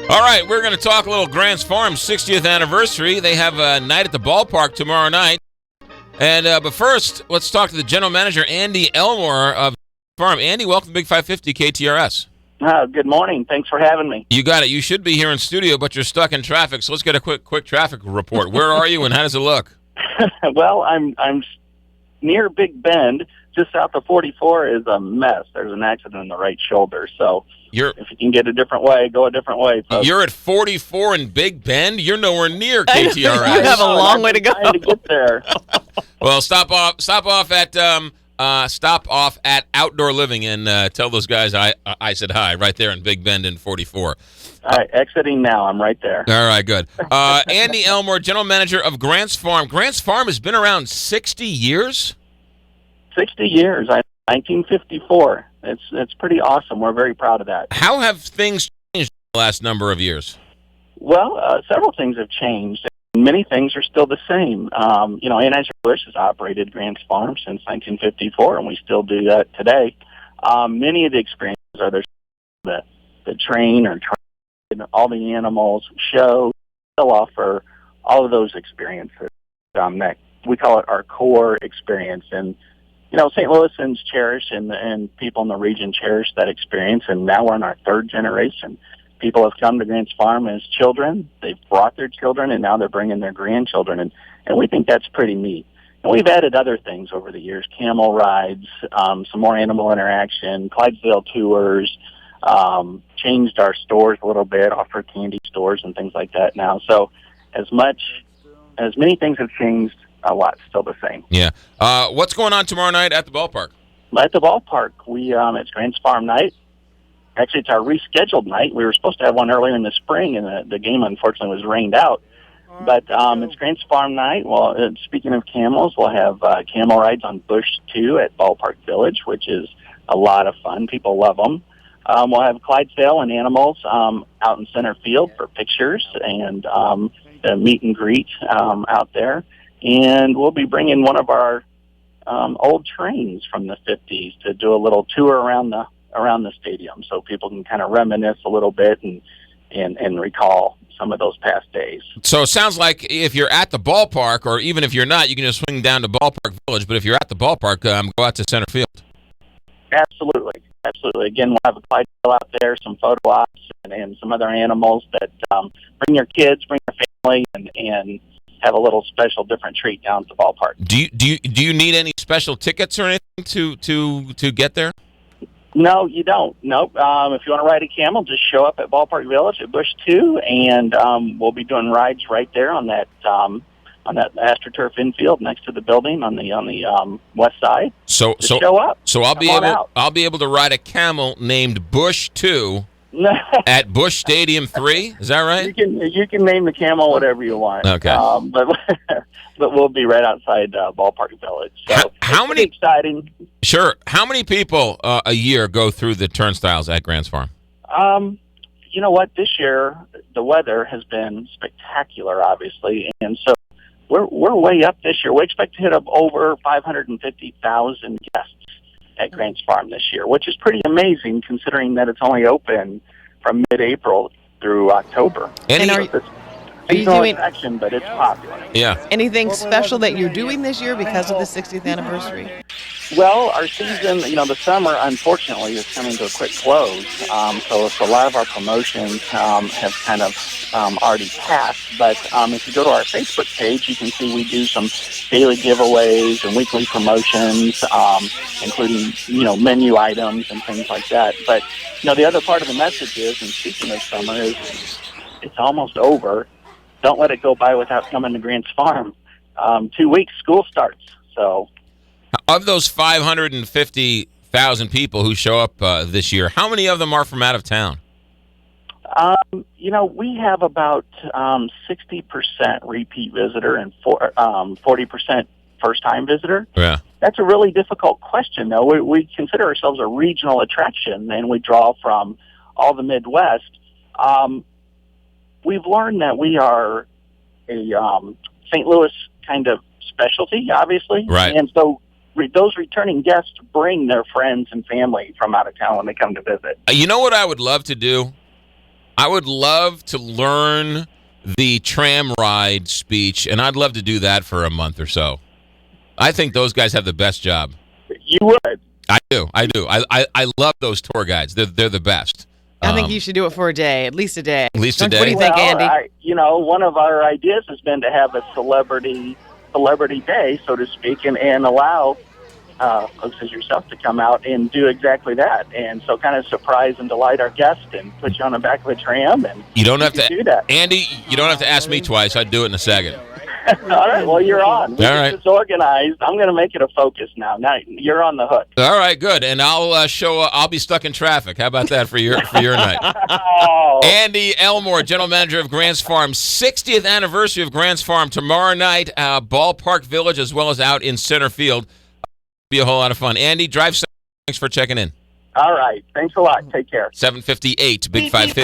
All right, we're going to talk a little Grants Farm 60th anniversary. They have a night at the ballpark tomorrow night. And but first, let's talk to the general manager, Andy Elmore of Farm. Andy, welcome to Big 550 KTRS. Good morning. Thanks for having me. You got it. You should be here in studio, but you're stuck in traffic. So let's get a quick traffic report. Where are you, and how does it look? Well, I'm near Big Bend. Just south of 44 is a mess. There's an accident in the right shoulder. So if you can get a different way, go a different way, folks. You're at 44 in Big Bend? You're nowhere near KTRS. You have a long way to go. Trying to get there. Well, stop off at Outdoor Living and tell those guys I said hi right there in Big Bend in 44. All right, exiting now. I'm right there. All right, good. Andy Elmore, general manager of Grants Farm. Grants Farm has been around 60 years? 60 years. 1954. It's pretty awesome. We're very proud of that. How have things changed in the last number of years? Well, several things have changed. Many things are still the same. Anheuser-Busch has operated Grants Farm since 1954, and we still do that today. Many of the experiences are the train or train, all the animals, show, still offer all of those experiences. That we call it our core experience. And, St. Louisans cherish and people in the region cherish that experience, and now we're in our third generation. People have come to Grants Farm as children. They've brought their children, and now they're bringing their grandchildren, and we think that's pretty neat. And we've added other things over the years, camel rides, some more animal interaction, Clydesdale tours, changed our stores a little bit, offer candy stores and things like that now. So as many things have changed, a lot's still the same. Yeah. What's going on tomorrow night at the ballpark? At the ballpark, it's Grants Farm night. Actually, it's our rescheduled night. We were supposed to have one earlier in the spring, and the game, unfortunately, was rained out. But it's Grants Farm night. Well, speaking of camels, we'll have camel rides on Bush 2 at Ballpark Village, which is a lot of fun. People love them. We'll have Clydesdale and animals out in center field for pictures and the meet and greet out there. And we'll be bringing one of our old trains from the 50s to do a little tour around the stadium, so people can kind of reminisce a little bit and recall some of those past days. So it sounds like if you're at the ballpark, or even if you're not, you can just swing down to Ballpark Village. But if you're at the ballpark, go out to center field. Absolutely. Again, we'll have a Clydesdale out there, some photo ops, and some other animals that bring your kids, bring your family, and have a little special, different treat down at the ballpark. Do you need any special tickets or anything to get there? No, you don't. Nope. If you want to ride a camel, just show up at Ballpark Village at Bush 2, and we'll be doing rides right there on that AstroTurf infield next to the building on the west side. So show up. So I'll be able to ride a camel named Bush 2 at Bush Stadium 3. Is that right? You can name the camel whatever you want. Okay. But we'll be right outside Ballpark Village. So how many? Exciting. Sure. How many people a year go through the turnstiles at Grants Farm? You know what? This year the weather has been spectacular, obviously, and so we're way up this year. We expect to hit up over 550,000 guests at Grants Farm this year, which is pretty amazing considering that it's only open from mid-April through October. Are you doing action, but it's popular. Yeah. anything special that you're doing this year because of the 60th anniversary? Well, our season, the summer, unfortunately, is coming to a quick close. So a lot of our promotions have kind of already passed. But if you go to our Facebook page, you can see we do some daily giveaways and weekly promotions, including, menu items and things like that. But, the other part of the message is, and speaking of summer, is it's almost over. Don't let it go by without coming to Grants Farm. 2 weeks, school starts. So, of those 550,000 people who show up this year, how many of them are from out of town? We have about 60% repeat visitor and 40% first-time visitor. Yeah. That's a really difficult question, though. We consider ourselves a regional attraction, and we draw from all the Midwest. We've learned that we are a St. Louis kind of specialty, obviously. Right. And so those returning guests bring their friends and family from out of town when they come to visit. You know what I would love to do? I would love to learn the tram ride speech, and I'd love to do that for a month or so. I think those guys have the best job. You would. I do. I love those tour guides. They're the best. I think you should do it for a day, at least a day. At least a day. What do you think, Andy? One of our ideas has been to have a celebrity day, so to speak, and allow folks as yourself to come out and do exactly that. And so kind of surprise and delight our guests and put you on the back of a tram. And you don't have to do that. Andy, you don't have to ask me twice. I'd do it in a second. All right, well, you're on. It's organized. I'm going to make it a focus now. Now you're on the hook. All right, good. And I'll be stuck in traffic. How about that for your night? Oh. Andy Elmore, General Manager of Grants Farm. 60th anniversary of Grants Farm tomorrow night, Ballpark Village, as well as out in center field. Be a whole lot of fun. Andy, drive safe. Thanks for checking in. All right. Thanks a lot. Take care. 7:58, Big 550.